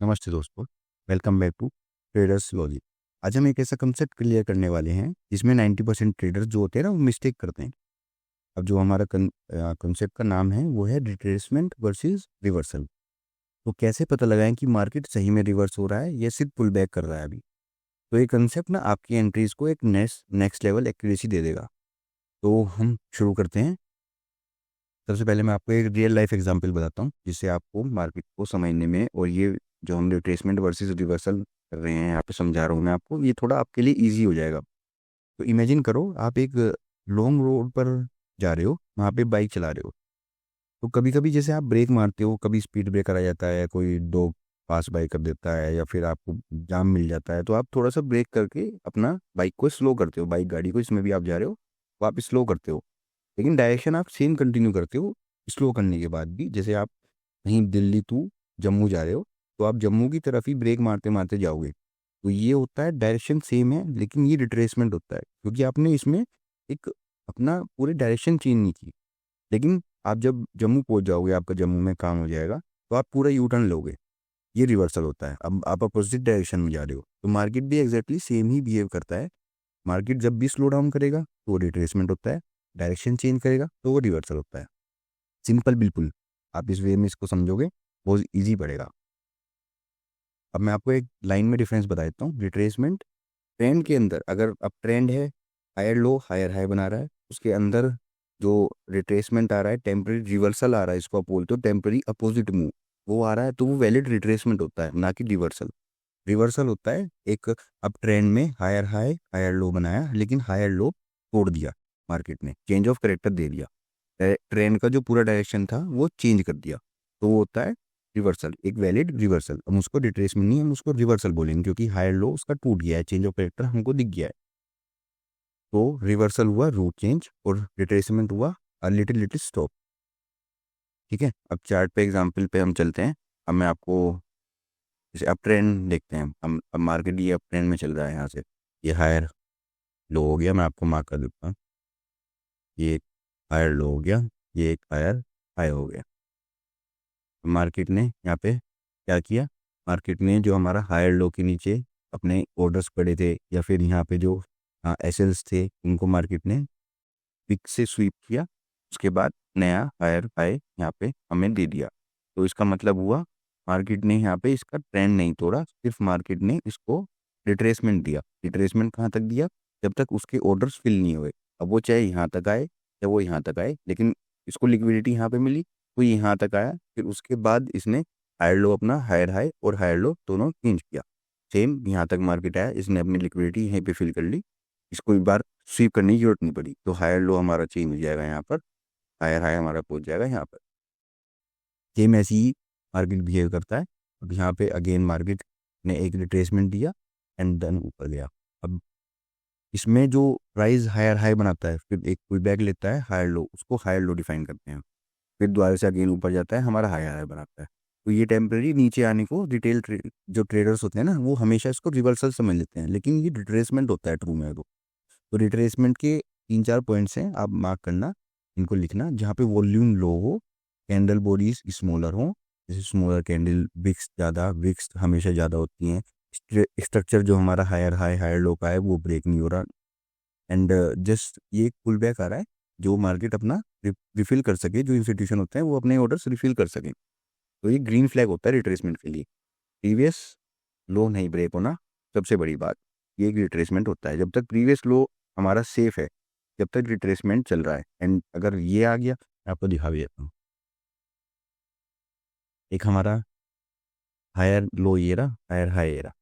नमस्ते दोस्तों, welcome back to traders logic. आज हम एक ऐसा कंसेप्ट क्लियर करने वाले हैं जिसमें 90% ट्रेडर्स जो होते हैं ना वो मिस्टेक करते हैं। अब जो हमारा कंसेप्ट का नाम है वो है रिट्रेसमेंट वर्सेस रिवर्सल। तो कैसे पता लगाएं कि मार्केट सही में रिवर्स हो रहा है या सिर्फ पुल बैक कर रहा है अभी। तो ये कंसेप्ट ना आपकी एंट्रीज को एक नेक्स्ट लेवल एक्यूरेसी दे देगा। तो हम शुरू करते हैं। सबसे पहले मैं आपको एक रियल लाइफ एग्जांपल बताता हूँ जिससे आपको मार्केट को समझने में, और ये जो हम रिट्रेसमेंट वर्सेस रिवर्सल कर रहे हैं यहाँ पे समझा रहा हूँ मैं आपको, ये थोड़ा आपके लिए इजी हो जाएगा। तो इमेजिन करो आप एक लॉन्ग रोड पर जा रहे हो, वहाँ पे बाइक चला रहे हो। तो कभी कभी जैसे आप ब्रेक मारते हो, कभी स्पीड ब्रेकर आ जाता है, कोई दो पास बाइक कर देता है, या फिर आपको जाम मिल जाता है, तो आप थोड़ा सा ब्रेक करके अपना बाइक को स्लो करते हो, बाइक गाड़ी को जिसमें भी आप जा रहे हो वो आप स्लो करते हो। लेकिन डायरेक्शन आप सेम कंटिन्यू करते हो स्लो करने के बाद भी। जैसे आप कहीं दिल्ली टू जम्मू जा रहे हो, तो आप जम्मू की तरफ ही ब्रेक मारते मारते जाओगे। तो ये होता है डायरेक्शन सेम है, लेकिन ये रिट्रेसमेंट होता है क्योंकि आपने इसमें एक अपना पूरी डायरेक्शन चेंज नहीं की। लेकिन आप जब जम्मू पहुंच जाओगे, आपका जम्मू में काम हो जाएगा, तो आप पूरा यू टर्न लोगे। ये रिवर्सल होता है। अब आप अपोजिट डायरेक्शन में जा रहे हो, तो मार्केट भी एग्जैक्टली सेम ही बिहेव करता है। मार्केट जब भी स्लो डाउन करेगा तो वो रिट्रेसमेंट होता है, डायरेक्शन चेंज करेगा तो वो रिवर्सल होता है। सिंपल, बिल्कुल। आप इस वे में इसको समझोगे बहुत ईजी पड़ेगा। अब मैं आपको एक लाइन में डिफरेंस बता देता हूँ। रिट्रेसमेंट ट्रेंड के अंदर, अगर अब ट्रेंड है हायर लो हायर हाई बना रहा है, उसके अंदर जो रिट्रेसमेंट आ रहा है, टेम्पररी रिवर्सल आ रहा है, इसको आप बोलते हो टेम्पररी अपोजिट मूव, वो आ रहा है, तो वो वैलिड रिट्रेसमेंट होता है, ना कि रिवर्सल। रिवर्सल होता है एक, अब ट्रेंड में हायर हाई हायर लो बनाया, लेकिन हायर लो तोड़ दिया, मार्केट ने चेंज ऑफ करेक्टर दे दिया, ट्रेंड का जो पूरा डायरेक्शन था वो चेंज कर दिया, तो वो होता है रिवर्सल, एक वैलिड रिवर्सल। हम उसको रिट्रेसमेंट नहीं, हम उसको रिवर्सल बोलेंगे, क्योंकि हायर लो उसका टूट गया है, चेंज ऑफ करेक्टर हमको दिख गया है। तो रिवर्सल हुआ रूट चेंज, और रिट्रेसमेंट हुआ लिटिल लिटिल स्टॉप। ठीक है, अब चार्ट पे एग्जांपल पे हम चलते हैं। अब मैं आपको जैसे अब ट्रेंड देखते हैं, हम अब मार्केट ये अब ट्रेंड में चल रहा है। यहाँ से ये हायर लो हो गया, मैं आपको मार्क कर देता हूँ। ये एक हायर लो हो गया, ये एक हायर हाई हो गया। मार्केट ने यहाँ पे क्या किया, मार्केट ने जो हमारा हायर लो के नीचे अपने ऑर्डर्स पड़े थे, या फिर यहाँ पे जो एसएल्स थे, उनको मार्केट ने पिक से स्वीप किया। उसके बाद नया हायर हाई यहाँ पे हमें दे दिया। तो इसका मतलब हुआ मार्केट ने यहाँ पे इसका ट्रेंड नहीं तोड़ा, सिर्फ मार्केट ने इसको रिट्रेसमेंट दिया। रिट्रेसमेंट कहाँ तक दिया, जब तक उसके ऑर्डर्स फिल नहीं हुए। अब वो चाहे यहाँ तक आए या वो यहाँ तक आए, लेकिन इसको लिक्विडिटी यहाँ पे मिली, तो यहाँ तक आया, फिर उसके बाद इसने हायर लो अपना हायर हाई और हायर लो दोनों चेंज किया। सेम यहाँ तक मार्केट आया, इसने अपनी लिक्विडिटी यहीं पे फिल कर ली, इसको एक बार स्वीप करने की जरूरत नहीं पड़ी, तो हायर लो हमारा चेंज हो जाएगा यहाँ पर, हायर हाई हमारा पहुंच जाएगा यहाँ पर। सेम ऐसी ही मार्केट बिहेव करता है। अब यहाँ पे अगेन मार्केट ने एक रिट्रेसमेंट दिया एंड देन ऊपर गया। अब इसमें जो प्राइस हायर हाई बनाता है, फिर एक पुल बैक लेता है हायर लो, उसको हायर लो डिफाइन करते हैं, फिर दोबारा से अगेन ऊपर जाता है, हमारा हायर हाई बनाता है। तो ये टेम्पररी नीचे आने को जो ट्रेडर्स होते हैं ना, वो हमेशा इसको रिवर्सल समझ लेते हैं, लेकिन ये रिट्रेसमेंट होता है ट्रू में। तो रिट्रेसमेंट के 3-4 पॉइंट्स हैं, आप मार्क करना, इनको लिखना। जहाँ पे वॉल्यूम लो हो, कैंडल बॉडीज स्मॉलर हो, जैसे स्मॉलर कैंडल, विक्स ज़्यादा, विक्स हमेशा ज़्यादा होती हैं, स्ट्रक्चर जो हमारा हायर हाई हायर लो का है वो ब्रेक नहीं हो रहा, एंड जस्ट ये पुल बैक आ रहा है, जो मार्केट अपना रिफिल कर सके, जो इंस्टीट्यूशन होते हैं वो अपने ऑर्डर्स रिफिल कर सकें। तो ये ग्रीन फ्लैग होता है रिट्रेसमेंट के लिए। प्रीवियस लो नहीं ब्रेक होना, सबसे बड़ी बात, ये एक रिट्रेसमेंट होता है। जब तक प्रीवियस लो हमारा सेफ है, जब तक रिट्रेसमेंट चल रहा है, एंड अगर ये आ गया, मैं आपको दिखा भी देता हूँ। एक हमारा हायर लो ये रहा, हायर हाई ये रहा।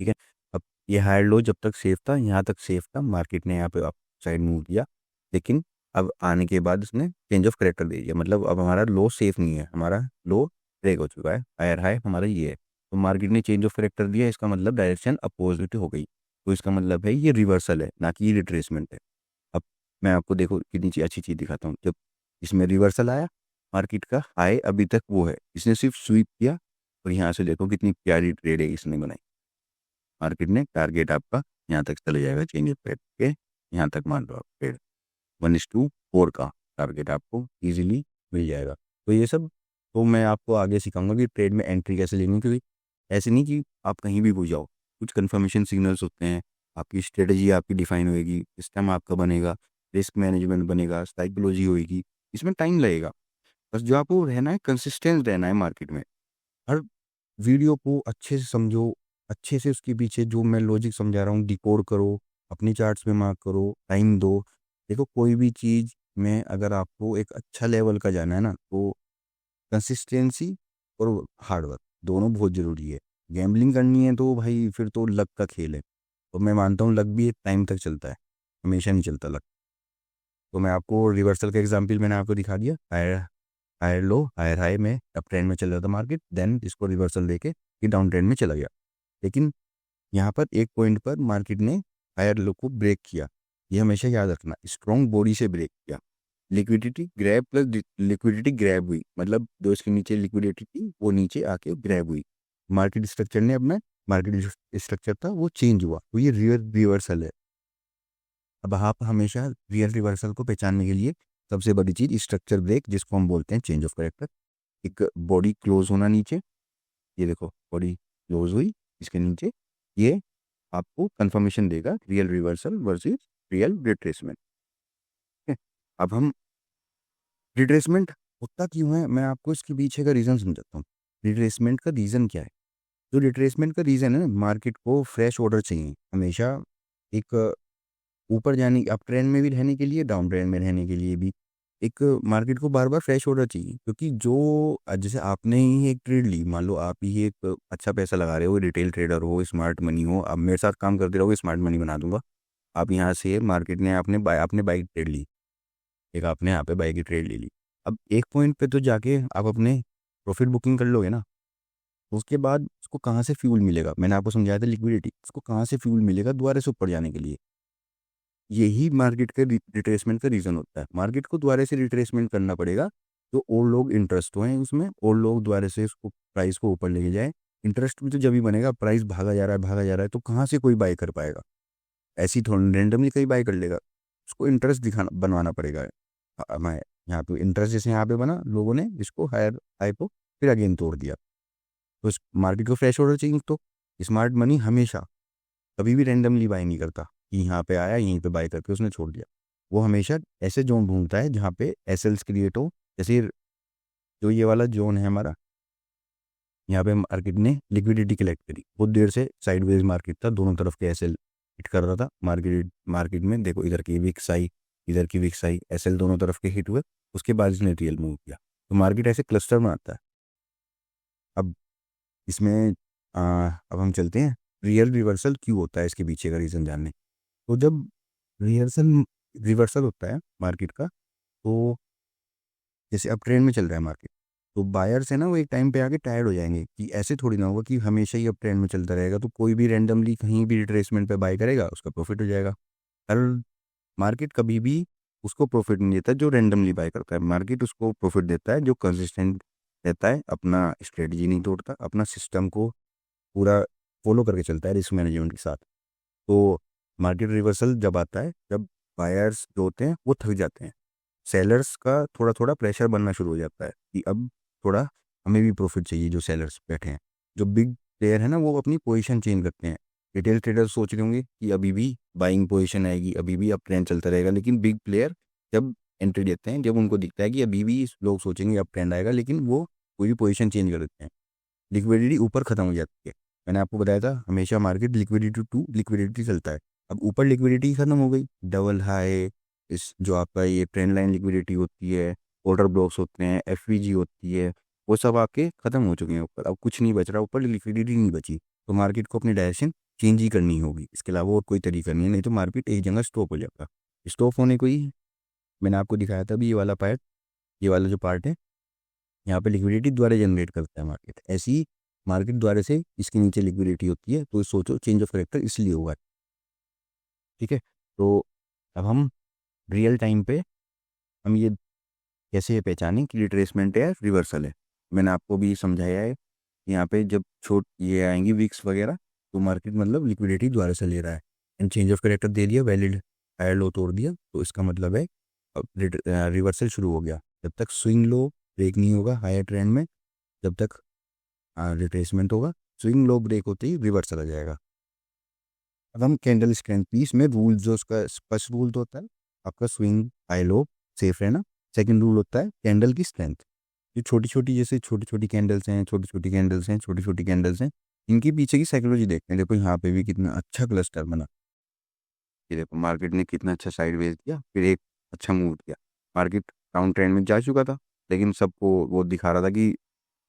ठीक है, अब ये हायर लो जब तक सेफ था, यहाँ तक सेफ था, मार्केट ने यहाँ पे अप साइड मूव किया, लेकिन अब आने के बाद इसने चेंज ऑफ करेक्टर दे दिया, मतलब अब हमारा लो सेफ नहीं है, हमारा लो ब्रेक हो चुका है, हायर हाई हमारा ये है। तो मार्केट ने चेंज ऑफ करेक्टर दिया, इसका मतलब डायरेक्शन अपोजिट हो गई, तो इसका मतलब है ये रिवर्सल है, ना कि रिट्रेसमेंट है। अब मैं आपको देखो कितनी अच्छी चीज़ दिखाता हूँ। जब इसमें रिवर्सल आया, मार्केट का हाई अभी तक वो है, इसने सिर्फ स्वीप किया, और यहाँ से देखो कितनी प्यारी ट्रेड है इसने बनाई। मार्केट ने टारगेट आपका यहाँ तक चले जाएगा, चेंज ऑफ करेक्टर के यहाँ तक मान लो आप ट्रेड 1:4 का टारगेट आपको इजीली मिल जाएगा। तो ये सब तो मैं आपको आगे सिखाऊंगा कि ट्रेड में एंट्री कैसे लेनी है, क्योंकि ऐसे नहीं कि आप कहीं भी घुस जाओ, कुछ कन्फर्मेशन सिग्नल्स होते हैं, आपकी स्ट्रेटजी आपकी डिफाइन होएगी, सिस्टम आपका बनेगा, रिस्क मैनेजमेंट बनेगा, साइकोलॉजी होएगी, इसमें टाइम लगेगा। बस जो आपको रहना है, कंसिस्टेंट रहना है मार्केट में। हर वीडियो को अच्छे से समझो, अच्छे से उसके पीछे जो मैं लॉजिक समझा रहा हूँ डिकोड करो, अपनी चार्ट्स में मार्क करो, टाइम दो। देखो कोई भी चीज़ में अगर आपको एक अच्छा लेवल का जाना है ना, तो कंसिस्टेंसी और हार्ड वर्क दोनों बहुत ज़रूरी है। गैम्बलिंग करनी है तो भाई फिर तो लक का खेल है, और मैं मानता हूँ लक भी एक टाइम तक चलता है, हमेशा नहीं चलता लक। तो मैं आपको रिवर्सल का एग्जाम्पल मैंने आपको दिखा दिया। Higher higher low higher high में अप ट्रेंड में चल रहा था मार्केट, देन इसको रिवर्सल देके ये डाउन ट्रेंड में चला गया। लेकिन यहाँ पर एक पॉइंट पर मार्केट ने हायर लो को ब्रेक किया। ये हमेशा याद रखना, स्ट्रॉन्ग बॉडी से ब्रेक किया। Liquidity grab plus liquidity grab हुई, मतलब जो इसके नीचे लिक्विडिटी थी वो नीचे आके ग्रैब हुई। मार्केट स्ट्रक्चर ने अपना मार्केट स्ट्रक्चर था वो चेंज हुआ, तो ये रिवर्सल है। अब आप हमेशा रियल रिवर्सल को पहचानने के लिए सबसे बड़ी चीज़ स्ट्रक्चर ब्रेक, जिसको हम बोलते हैं चेंज ऑफ करेक्टर। एक बॉडी क्लोज होना नीचे, ये देखो बॉडी क्लोज हुई इसके नीचे, ये आपको कंफर्मेशन देगा real reversal versus real retracement. अब हम रिट्रेसमेंट होता क्यों है, मैं आपको इसके पीछे का रीज़न समझाता हूँ। रिट्रेसमेंट का रीज़न क्या है? जो रिट्रेसमेंट का रीज़न है ना, मार्केट को फ्रेश ऑर्डर चाहिए हमेशा, एक ऊपर जाने अप ट्रेंड में भी रहने के लिए, डाउन ट्रेंड में रहने के लिए भी एक मार्केट को बार बार फ्रेश ऑर्डर चाहिए। क्योंकि जो जैसे आपने ही एक ट्रेड ली, मान लो आप ही एक अच्छा पैसा लगा रहे हो, रिटेल ट्रेडर हो, स्मार्ट मनी हो, अब मेरे साथ काम करते रहोगे स्मार्ट मनी बना दूंगा। आप यहाँ से मार्केट ने आपने बाइक ट्रेड ली, एक आपने यहाँ पे बाइक की ट्रेड ले ली। अब एक पॉइंट पे तो जाके आप अपने प्रॉफिट बुकिंग कर लोगे ना, उसके बाद उसको कहाँ से फ्यूल मिलेगा? मैंने आपको समझाया था लिक्विडिटी, उसको कहाँ से फ्यूल मिलेगा दोबारा से ऊपर जाने के लिए? यही मार्केट के रिट्रेसमेंट का रीज़न होता है। मार्केट को दोबारा से रिट्रेसमेंट करना पड़ेगा, तो और लोग इंटरेस्ट हुए हैं उसमें, और लोग दोबारा से उसको प्राइस को ऊपर लेके जाए। इंटरेस्ट भी तो जब ही बनेगा, प्राइस भागा जा रहा है तो कहाँ से कोई बाई कर पाएगा? ऐसी थोड़ी रेंडमली कोई बाई कर लेगा, उसको इंटरेस्ट दिखाना बनवाना पड़ेगा। मैं यहाँ पे इंटरेस्ट जैसे यहाँ पे बना, लोगों ने इसको हायर हाई को फिर अगेन तोड़ दिया। तो इस मार्केट को फ्रेश ऑर्डर चाहिए। तो स्मार्ट मनी हमेशा कभी भी रैंडमली बाय नहीं करता कि यहाँ पे आया यहीं पे बाय करके उसने छोड़ दिया। वो हमेशा ऐसे जोन ढूंढता है जहाँ पे एसएल्स क्रिएट हो। जैसे जो ये वाला जोन है हमारा, यहाँ पे मार्केट ने लिक्विडिटी कलेक्ट करी, बहुत देर से साइडवेज मार्केट था, दोनों तरफ के एसएल हिट कर रहा था। मार्केट में देखो इधर की विक्स आई, इधर की विक्स आई, एसएल दोनों तरफ के हिट हुए, उसके बाद इसने रियल मूव किया। तो मार्केट ऐसे क्लस्टर बनाता है। अब इसमें अब हम चलते हैं रियल रिवर्सल क्यों होता है, इसके पीछे का रीज़न जानने। तो जब रिहर्सल रिवर्सल होता है मार्केट का, तो जैसे अब ट्रेंड में चल रहा है मार्केट, तो बायर्स है ना वो एक टाइम पे आके टायर्ड हो जाएंगे कि ऐसे थोड़ी ना होगा कि हमेशा ही अब ट्रेंड में चलता रहेगा, तो कोई भी रैंडमली कहीं भी रिट्रेसमेंट पे बाय करेगा उसका प्रॉफिट हो जाएगा। हर मार्केट कभी भी उसको प्रॉफिट नहीं देता जो रैंडमली बाय करता है, मार्केट उसको प्रॉफिट देता है जो कंसिस्टेंट रहता है, अपना स्ट्रेटजी नहीं तोड़ता, अपना सिस्टम को पूरा फॉलो करके चलता है रिस्क मैनेजमेंट के साथ। तो मार्केट रिवर्सल जब आता है जब बायर्स जो होते हैं वो थक जाते हैं, सेलर्स का थोड़ा थोड़ा प्रेशर बनना शुरू हो जाता है कि अब थोड़ा हमें भी प्रॉफिट चाहिए। जो सेलर्स बैठे हैं, जो बिग प्लेयर है ना, वो अपनी पोजीशन चेंज करते हैं। रिटेल ट्रेडर सोच रहे होंगे कि अभी भी बाइंग पोजीशन आएगी, अभी भी अब ट्रेंड चलता रहेगा, लेकिन बिग प्लेयर जब एंट्री देते हैं, जब उनको दिखता है कि अभी भी लोग सोचेंगे अब ट्रेंड आएगा, लेकिन वो कोई भी पोजीशन चेंज कर देते हैं, लिक्विडिटी ऊपर खत्म हो जाती है। मैंने आपको बताया था हमेशा मार्केट लिक्विडिटी टू लिक्विडिटी चलता है। अब ऊपर लिक्विडिटी खत्म हो गई, डबल हाई, इस जो आपका ये ट्रेंड लाइन लिक्विडिटी होती है, ऑर्डर ब्लॉक्स होते हैं, एफवीजी होती है, वो सब आपके खत्म हो चुके हैं ऊपर। अब कुछ नहीं बच रहा, ऊपर लिक्विडिटी नहीं बची, तो मार्केट को अपनी डायरेक्शन चेंज ही करनी होगी, इसके अलावा और कोई तरीका नहीं है, नहीं तो मार्केट एक जगह स्टॉप हो जाएगा। स्टॉप होने को ही मैंने आपको दिखाया था अभी ये वाला पार्ट, ये वाला जो पार्ट है, यहाँ पे लिक्विडिटी द्वारा जनरेट करता है मार्केट। ऐसी मार्केट द्वारा से इसके नीचे लिक्विडिटी होती है, तो सोचो चेंज ऑफ करेक्टर इसलिए हुआ। ठीक है, तो अब हम रियल टाइम पे हम ये कैसे पहचानें कि रिट्रेसमेंट है या रिवर्सल है। मैंने आपको भी समझाया है, यहाँ पे जब छोट ये आएंगी वीक्स वगैरह, तो मार्केट मतलब लिक्विडिटी द्वारा से ले रहा है, एंड चेंज ऑफ करेक्टर दे दिया, वैलिड हायर लो तोड़ दिया, तो इसका मतलब है अब रिवर्सल शुरू हो गया। जब तक स्विंग लो ब्रेक नहीं होगा हायर ट्रेंड में, जब तक रिट्रेसमेंट होगा, स्विंग लो ब्रेक होते ही रिवर्सल आ जाएगा। अब हम कैंडल स्ट्रेंथ की इसमें रूल जो उसका फर्स्ट रूल तो होता है आपका स्विंग हाई लो सेफ रहना। सेकंड रूल होता है कैंडल की स्ट्रेंथ। ये छोटी छोटी जैसे छोटी छोटी कैंडल्स हैं, छोटी छोटी कैंडल्स हैं, छोटी छोटी कैंडल्स हैं, इनके पीछे की साइकोलॉजी देखते हैं। देखो यहाँ पे भी कितना अच्छा क्लस्टर बना। ये देखो मार्केट ने कितना अच्छा साइडवेज किया, फिर एक अच्छा मूव किया। मार्केट डाउन ट्रेंड में जा चुका था, लेकिन सबको वो दिखा रहा था कि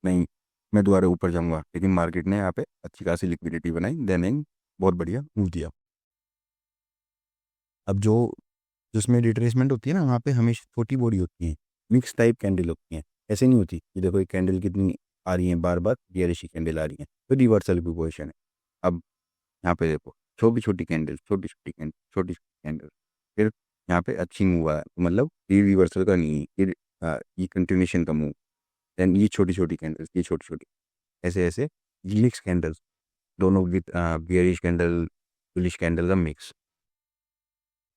नहीं मैं दोबारा ऊपर जाऊंगा, लेकिन मार्केट ने यहाँ पे अच्छी खासी लिक्विडिटी बनाई, देन बहुत बढ़िया मूव दिया। अब जो जिसमें रिट्रेसमेंट होती है ना, वहाँ पे हमेशा छोटी बॉडी होती है, मिक्स टाइप कैंडल होती हैं। ऐसे नहीं होती कि देखो एक कैंडल कितनी आ रही है, बार बार बियरिश कैंडल आ रही है, तो रिवर्सल की पोजिशन है। अब यहाँ पे देखो छोटी छोटी कैंडल, छोटी छोटी कैंडल, छोटी छोटी कैंडल, फिर यहाँ पे अच्छी मूव आया, तो मतलब ये रिवर्सल का नहीं है, ये कंटिन्यूशन का मूव। देन ये छोटी छोटी कैंडल्स, ये छोटी छोटी, ऐसे ऐसे ये मिक्स कैंडल्स, दोनों with bearish candle bullish candle का मिक्स।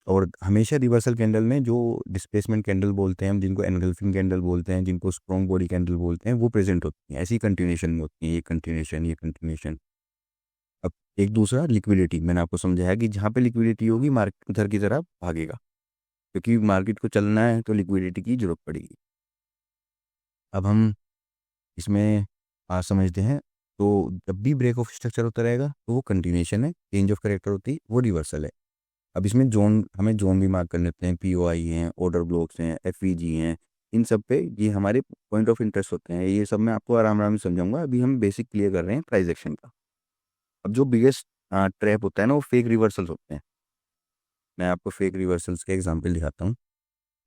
और हमेशा रिवर्सल कैंडल में जो डिस्प्लेसमेंट कैंडल बोलते हैं हम, जिनको एनगल्फिंग कैंडल बोलते हैं, जिनको स्ट्रॉन्ग बॉडी कैंडल बोलते हैं, वो प्रेजेंट होती हैं। ऐसी कंटिन्यूशन में होती है, ये कंटिन्यूशन, ये कंटिन्यूशन। अब एक दूसरा लिक्विडिटी, मैंने आपको समझाया कि जहाँ पे लिक्विडिटी होगी मार्केट उधर की तरफ भागेगा, क्योंकि मार्केट को चलना है तो लिक्विडिटी की जरूरत पड़ेगी। अब हम इसमें समझते हैं। तो जब भी ब्रेक ऑफ स्ट्रक्चर होता रहेगा तो वो कंटिन्यूशन है, चेंज ऑफ करेक्टर होती है वो रिवर्सल है। अब इसमें जोन, हमें जोन भी मार्क कर लेते हैं, पीओआई हैं, ऑर्डर ब्लॉक्स हैं, एफईजी हैं, इन सब पे ये हमारे पॉइंट ऑफ इंटरेस्ट होते हैं। ये सब मैं आपको आराम आराम से समझाऊंगा, अभी हम बेसिक क्लियर कर रहे हैं प्राइस एक्शन का। अब जो बिगेस्ट ट्रैप होता है ना, वो फेक रिवर्सल्स होते हैं। मैं आपको फेक रिवर्सल्स के एग्जाम्पल दिखाता हूँ।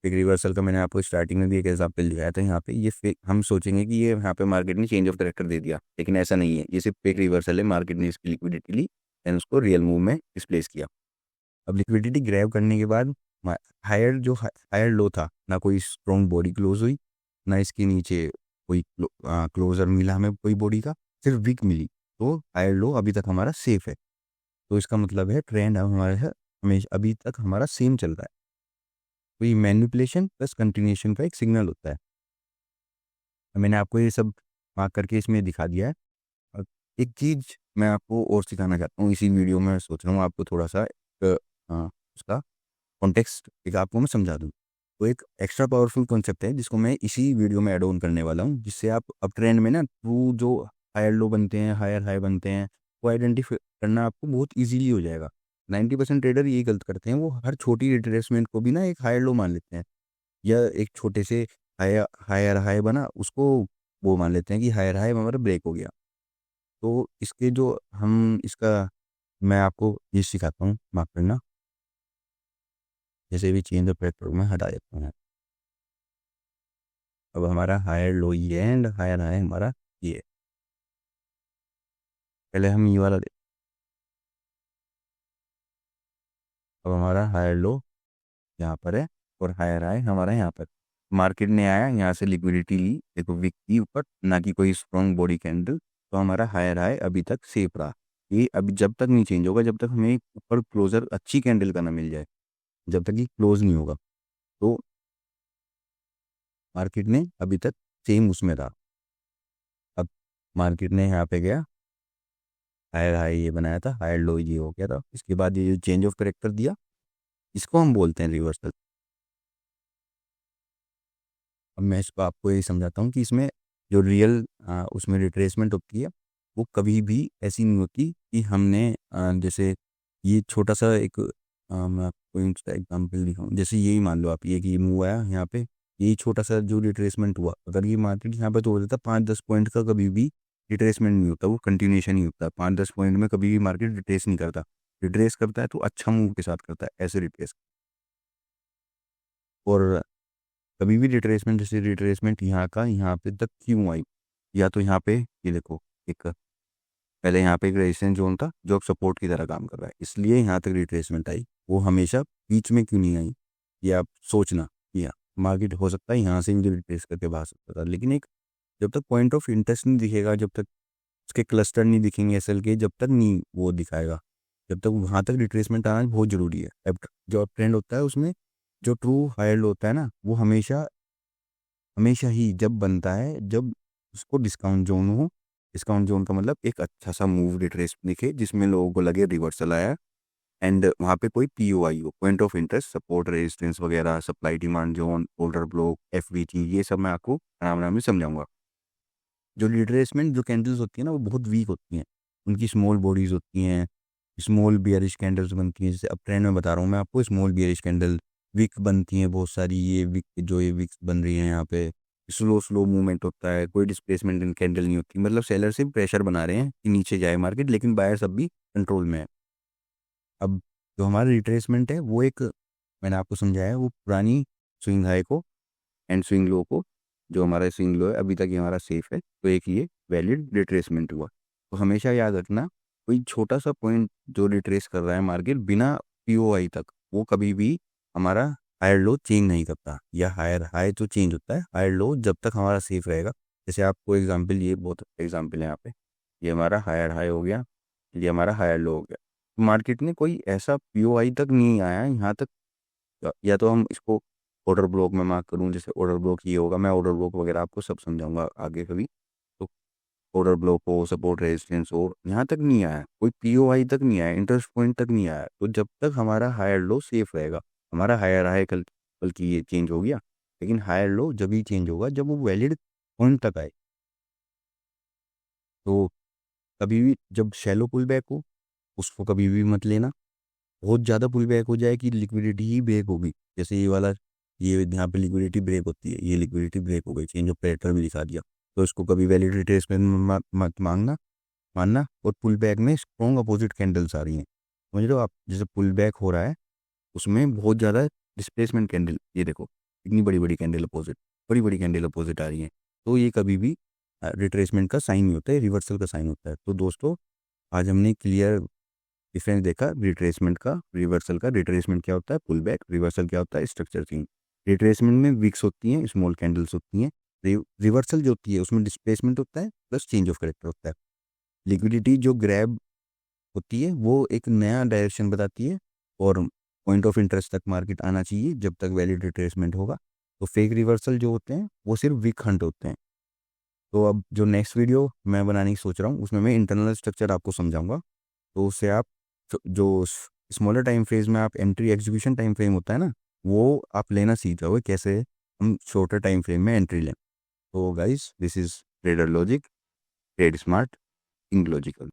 फेक रिवर्सल का मैंने आपको स्टार्टिंग में भी एक एग्जाम्पल दिखाया था। यहाँ पे ये फेक, हम सोचेंगे कि ये यहाँ पे मार्केट ने चेंज ऑफ करेक्टर दे दिया, लेकिन ऐसा नहीं है, ये सिर्फ फेक रिवर्सल है। मार्केट ने इसकी लिक्विडिटी ली, देन उसको रियल मूव में डिस्प्लेस किया। अब लिक्विडिटी ग्रैब करने के बाद हायर लो था, ना कोई स्ट्रॉन्ग बॉडी क्लोज हुई, ना इसके नीचे कोई क्लोजर मिला हमें कोई बॉडी का, सिर्फ वीक मिली। तो हायर लो अभी तक हमारा सेफ है। तो इसका मतलब है ट्रेंड हमारे हमेशा अभी तक हमारा सेम चल रहा है। तो ये मैनिपुलेशन प्लस कंटिन्यूशन का एक सिग्नल होता है। मैंने आपको ये सब मार्क करके इसमें दिखा दिया है। और एक चीज़ मैं आपको और सिखाना चाहता हूँ इसी वीडियो में, सोच रहा हूँ आपको थोड़ा सा उसका कॉन्टेक्स्ट एक आपको मैं समझा दूँ। तो एक एक्स्ट्रा पावरफुल कॉन्सेप्ट है जिसको मैं इसी वीडियो में ऐड ऑन करने वाला हूँ, जिससे आप अब ट्रेंड में ना थ्रू जो हायर लो बनते हैं, हायर हाई बनते हैं, वो आइडेंटिफाई करना आपको बहुत इजीली हो जाएगा। 90% ट्रेडर यही गलत करते हैं, वो हर छोटी रिट्रेसमेंट को भी ना एक हायर लो मान लेते हैं, या एक छोटे से हायर हायर हाई बना उसको वो मान लेते हैं कि हायर हाई हमारा ब्रेक हो गया। तो इसके जो हम इसका मैं आपको ये सिखाता हूँ माफ करना, जैसे भी चेंज ऑफ फैक्टर में हटा देता हूँ। अब हमारा हायर लो ये है एंड हायर हाई हमारा ये है। पहले हम ये वाला अब हमारा हायर लो यहाँ पर है और हायर हाई हमारा यहाँ पर। मार्केट ने आया यहाँ से लिक्विडिटी ली, देखो विक की ऊपर, ना कि कोई स्ट्रॉन्ग बॉडी कैंडल, तो हमारा हायर हाई अभी तक सेफ रहा। ये अभी जब तक नहीं चेंज होगा, जब तक हमें ऊपर क्लोजर अच्छी कैंडल का ना मिल जाए, जब तक ये क्लोज नहीं होगा। तो मार्केट ने अभी तक सेम उसमें रहा। अब मार्केट ने यहाँ पे गया, हायर हाई ये बनाया था, हायर लो ये हो गया था, इसके बाद ये जो चेंज ऑफ करेक्टर दिया, इसको हम बोलते हैं रिवर्सल। अब मैं इसको आपको ये समझाता हूँ कि इसमें जो रियल उसमें रिट्रेसमेंट होती है, वो कभी भी ऐसी नहीं होती कि हमने जैसे ये छोटा सा एक मैं आपको इसका एग्जाम्पल दिखाऊँ। जैसे यही मान लो आप, ये कि ये मूव आया यहाँ पे, यही छोटा सा जो रिट्रेसमेंट हुआ, अगर ये मार्केट यहाँ पे तोड़ देता 5-10 पॉइंट का, कभी भी रिट्रेसमेंट नहीं होता, वो कंटिन्यूशन ही होता है। 5-10 पॉइंट में कभी भी मार्केट रिट्रेस नहीं करता। रिट्रेस करता है तो अच्छा मूव के साथ करता है, ऐसे रिट्रेस। और कभी भी रिट्रेसमेंट, जैसे रिट्रेसमेंट यहाँ का यहाँ पे तक क्यों आई, या तो यहाँ पे ये देखो एक पहले यहाँ पे एक रेजिस्टेंस जोन था जो अब सपोर्ट की तरह काम कर रहा है, इसलिए यहाँ तक रिट्रेसमेंट आई। वो हमेशा बीच में क्यों नहीं आई, ये आप सोचना। या मार्केट हो सकता है यहाँ से भी रिट्रेस करके भाग सकता था, लेकिन एक जब तक पॉइंट ऑफ इंटरेस्ट नहीं दिखेगा, जब तक उसके क्लस्टर नहीं दिखेंगे एसएल के, जब तक नहीं वो दिखाएगा, जब तक वहाँ तक रिट्रेसमेंट आना बहुत ज़रूरी है। अब जो ट्रेंड होता है उसमें जो ट्रू हायर लो होता है ना, वो हमेशा हमेशा ही जब बनता है जब उसको डिस्काउंट जोन हो इसका जोन का मतलब एक अच्छा सा मूव रिट्रेस दिखे जिसमें लोगों को लगे रिवर्सल आया एंड वहाँ पे कोई पीओआई हो, point of interest, support resistance वगैरह, supply demand zone, order block, FVT, ये सब मैं आपको आराम आराम से समझाऊंगा। जो रिट्रेसमेंट जो कैंडल्स होती है ना वो बहुत वीक होती हैं, उनकी स्मॉल बॉडीज होती हैं, स्मॉल बियरिश कैंडल्स बनती हैं। जैसे अब ट्रेंड में बता रहा हूँ मैं आपको, स्मॉल बियरिश कैंडल विक बनती हैं बहुत सारी, ये विक जो ये विक्स बन रही हैं यहाँ पे, स्लो स्लो मूवमेंट होता है, कोई डिस्प्लेसमेंट इन कैंडल नहीं होती, मतलब सेलर से प्रेशर बना रहे हैं कि नीचे जाए मार्केट, लेकिन बायर्स अब भी कंट्रोल में है। अब जो हमारा रिट्रेसमेंट है वो एक, मैंने आपको समझाया है, वो पुरानी स्विंग हाई को एंड स्विंग लो को, जो हमारा स्विंग लो है अभी तक ये हमारा सेफ है, तो एक ये वैलिड रिट्रेसमेंट हुआ। तो हमेशा याद रखना, कोई छोटा सा पॉइंट जो रिट्रेस कर रहा है मार्केट बिना पीओआई तक, वो कभी भी हमारा हायर लो चेंज नहीं करता, या हायर हाई तो चेंज होता है, हायर लो जब तक हमारा सेफ रहेगा। जैसे आपको एग्जांपल, ये बहुत एग्जांपल है यहाँ पे, ये हमारा हायर हाई हो गया, ये हमारा हायर लो हो गया, मार्केट में कोई ऐसा पीओआई तक नहीं आया है यहाँ तक। या तो हम इसको ऑर्डर ब्लॉक में मार्क करूँ, जैसे ऑर्डर ब्लॉक ये होगा, मैं ऑर्डर ब्लॉक वगैरह आपको सब समझाऊंगा आगे कभी। तो ऑर्डर ब्लॉक हो, सपोर्ट रेजिस्टेंस हो, यहाँ तक नहीं आया, कोई पीओआई तक नहीं आया, इंटरेस्ट पॉइंट तक नहीं आया, तो जब तक हमारा हायर लो सेफ रहेगा। हमारा हायर हाई कल बल्कि ये चेंज हो गया, लेकिन हायर लो जब ही चेंज होगा जब वो वैलिड पॉइंट तक आए। तो कभी भी जब शैलो पुल बैक हो उसको कभी भी मत लेना, बहुत ज़्यादा पुल बैक हो जाए कि लिक्विडिटी ही ब्रेक होगी, जैसे ये वाला, ये यहाँ पे लिक्विडिटी ब्रेक होती है, ये लिक्विडिटी ब्रेक हो गई, चेंज ऑफ पैटर्न भी दिखा दिया, तो इसको कभी वैलिड रिट्रेसमेंट मत मांगना मानना। और पुल बैक में स्ट्रॉन्ग अपोजिट कैंडल्स आ रही हैं, समझ लो आप, जैसे पुल बैक हो रहा है उसमें बहुत ज़्यादा डिस्प्लेसमेंट कैंडल, ये देखो इतनी बड़ी बड़ी कैंडल अपोजिट, बड़ी बड़ी कैंडल अपोजिट आ रही हैं, तो ये कभी भी रिट्रेसमेंट का साइन नहीं होता है, रिवर्सल का साइन होता है। तो दोस्तों, आज हमने क्लियर डिफरेंस देखा रिट्रेसमेंट का, रिवर्सल का। रिट्रेसमेंट क्या होता है, पुल बैक, रिवर्सल क्या होता है, स्ट्रक्चर चेंज। रिट्रेसमेंट में विक्स होती हैं, स्मॉल कैंडल्स होती हैं, रिवर्सल जो होती है उसमें डिस्प्लेसमेंट होता है प्लस चेंज ऑफ करेक्टर होता है। लिक्विडिटी जो ग्रैब होती है वो एक नया डायरेक्शन बताती है, और पॉइंट ऑफ इंटरेस्ट तक मार्केट आना चाहिए जब तक वैलिड रिट्रेसमेंट होगा। तो फेक रिवर्सल जो होते हैं वो सिर्फ वीक हंट होते हैं। तो अब जो नेक्स्ट वीडियो मैं बनाने की सोच रहा हूँ उसमें मैं इंटरनल स्ट्रक्चर आपको समझाऊंगा, तो उससे आप जो स्मॉलर टाइम फ्रेम में आप एंट्री एग्जीक्यूशन टाइम फ्रेम होता है ना, वो आप लेना सीख जाओगे, कैसे हम शॉर्टर टाइम फ्रेम में एंट्री लें। तो guys, this is trader logic, trade smart, think logical.